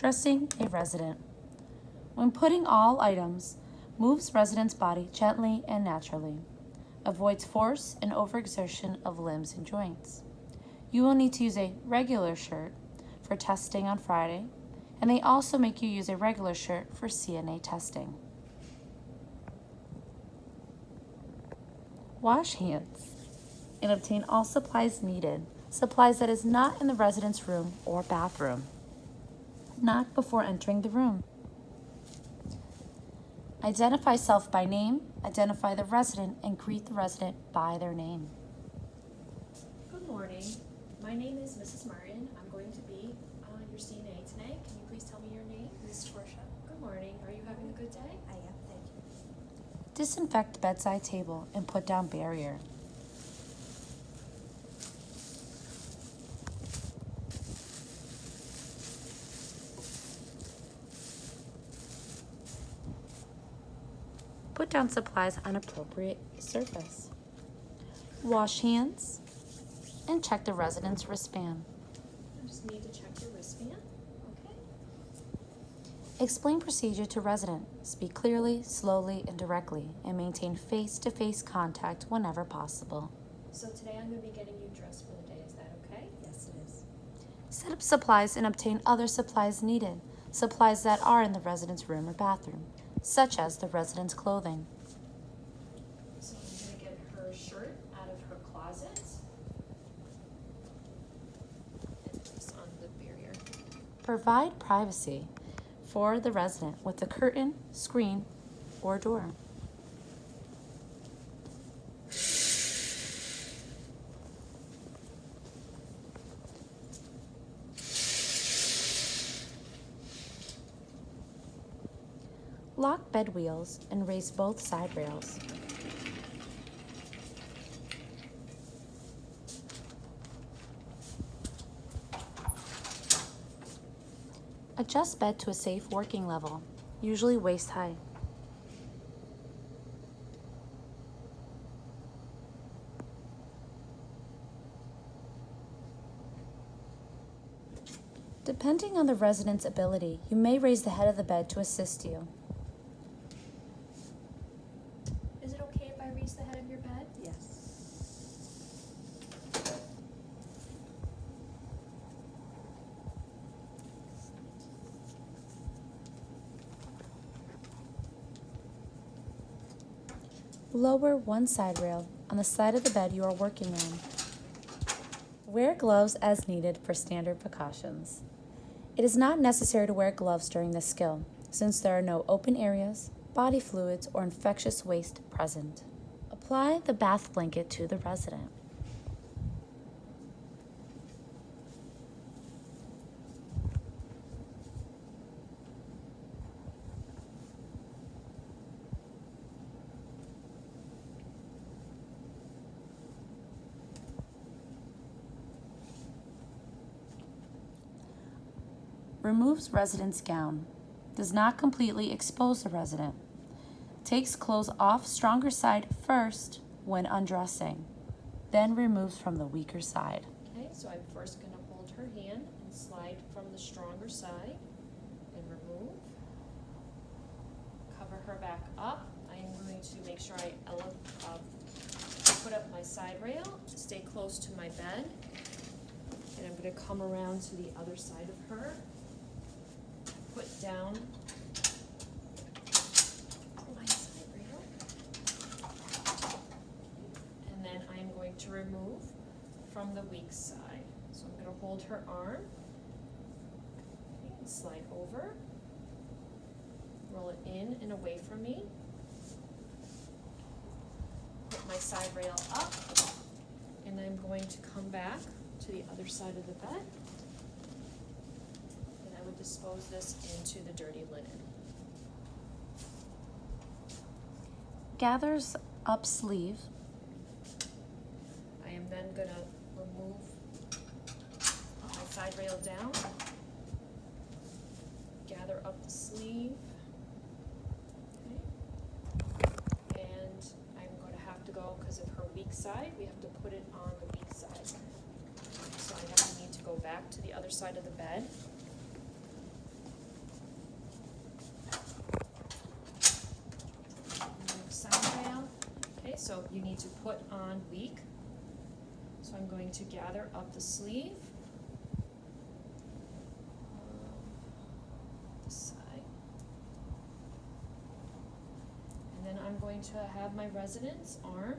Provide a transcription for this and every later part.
Dressing a resident. When putting all items, moves resident's body gently and naturally. Avoids force and overexertion of limbs and joints. You will need to use a regular shirt for testing on Friday, and they also make you use a regular shirt for CNA testing. Wash hands and obtain all supplies needed, supplies that is not in the resident's room or bathroom. Not before entering the room. Identify self by name, identify the resident, and greet the resident by their name. Good morning. My name is Mrs. Martin. I'm going to be your CNA today. Can you please tell me your name? Ms. Torsha. Good morning. Are you having a good day? I am, thank you. Disinfect bedside table and put down barrier. Put down supplies on appropriate surface. Wash hands and check the resident's wristband. I just need to check your wristband. Okay. Explain procedure to resident. Speak clearly, slowly, and directly, and maintain face-to-face contact whenever possible. So today I'm going to be getting you dressed for the day. Is that okay? Yes, it is. Set up supplies and obtain other supplies needed, supplies that are in the resident's room or bathroom, such as the resident's clothing. So I'm going to get her shirt out of her closet and place on the barrier. Provide privacy for the resident with a curtain, screen, or door. Lock bed wheels and raise both side rails. Adjust bed to a safe working level, usually waist high. Depending on the resident's ability, you may raise the head of the bed to assist you. Is it okay if I raise the head of your bed? Yes. Lower one side rail on the side of the bed you are working on. Wear gloves as needed for standard precautions. It is not necessary to wear gloves during this skill, since there are no open areas, body fluids, or infectious waste present. Apply the bath blanket to the resident. Removes resident's gown. Does not completely expose the resident. Takes clothes off stronger side first when undressing, then removes from the weaker side. Okay, so I'm first going to hold her hand and slide from the stronger side and remove. Cover her back up. I am going to make sure I put up my side rail, stay close to my bed, and I'm going to come around to the other side of her, put down my side rail, and then I'm going to remove from the weak side. So I'm going to hold her arm, okay, and slide over, roll it in and away from me, put my side rail up, and I'm going to come back to the other side of the bed, and I would dispose this into the dirty linen. Gathers up sleeve. I am then going to remove my side rail down, gather up the sleeve, okay. And I'm going to have to go, because of her weak side, we have to put it on the weak side. So I need to go back to the other side of the bed. you need to put on week. So I'm going to gather up the sleeve. This side. And then I'm going to have my resident's arm.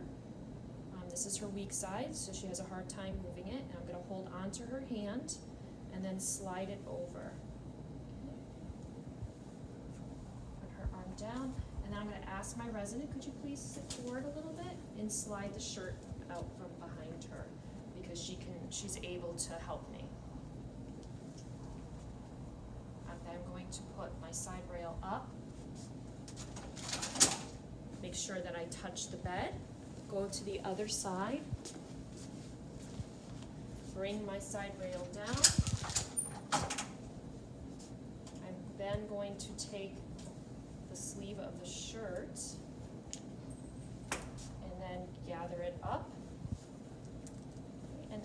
This is her weak side, so she has a hard time moving it. And I'm going to hold onto her hand and then slide it over. Put her arm down. And then I'm going to ask my resident, could you please sit forward a little bit and slide the shirt out from behind her, because she's able to help me. I'm then going to put my side rail up. Make sure that I touch the bed. Go to the other side. Bring my side rail down. I'm then going to take the sleeve of the shirt and then gather it up and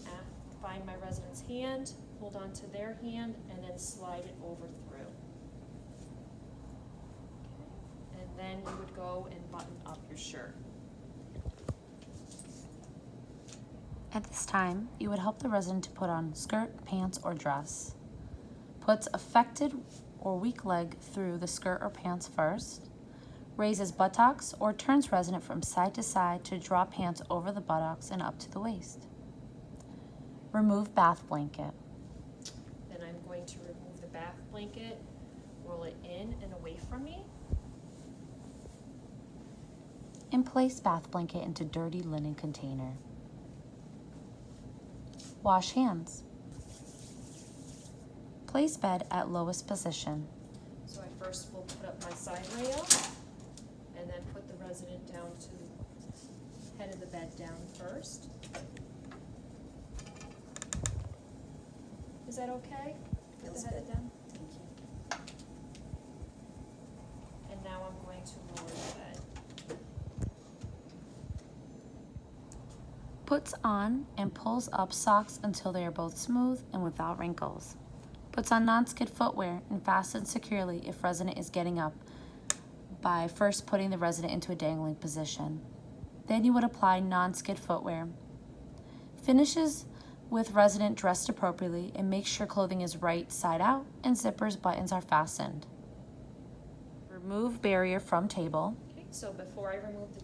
find my resident's hand, hold on to their hand, and then slide it over through. Okay. And then you would go and button up your shirt. At this time, you would help the resident to put on skirt, pants, or dress. Puts affected or weak leg through the skirt or pants first. Raises buttocks or turns resident from side to side to draw pants over the buttocks and up to the waist. Remove bath blanket. Then I'm going to remove the bath blanket, roll it in and away from me. And place bath blanket into dirty linen container. Wash hands. Place bed at lowest position. So I first will put up my side rail and then put the resident down to the head of the bed down first. Is that okay? Put Feels the head good. down. Thank you. And now I'm going to lower the bed. Puts on and pulls up socks until they are both smooth and without wrinkles. Puts on non-skid footwear and fastens securely if resident is getting up by first putting the resident into a dangling position. Then you would apply non-skid footwear. Finishes with resident dressed appropriately and makes sure clothing is right side out and zippers buttons are fastened. Remove barrier from table. Okay, so before I remove the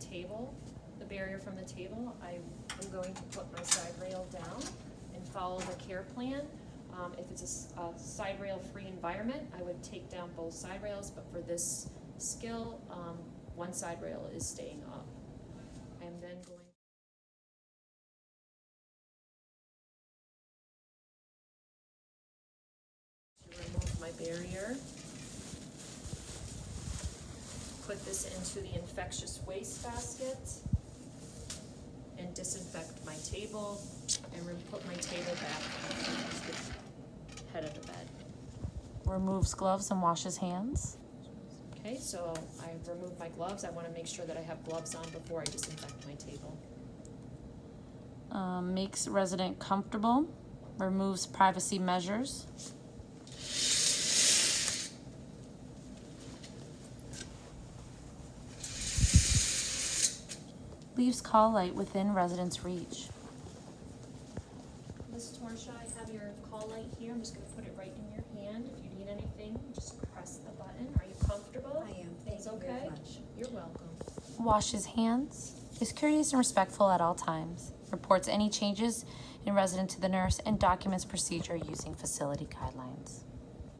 barrier from the table, I'm going to put my side rail down and follow the care plan. If it's a side rail free environment, I would take down both side rails, but for this skill, one side rail is staying up. I am then going to remove my barrier. Put this into the infectious waste basket and disinfect my table and put my table back on the head of the bed. Removes gloves and washes hands. Okay, so I remove my gloves. I want to make sure that I have gloves on before I disinfect my table. Makes resident comfortable. Removes privacy measures. Leaves call light within resident's reach. Ms. Torsha, I have your call light here. I'm just going to put it right in your hand. If you need anything, just press the button. Are you comfortable? I am. Things Thank you okay? very much. You're welcome. Washes hands. Is courteous and respectful at all times. Reports any changes in resident to the nurse and documents procedure using facility guidelines.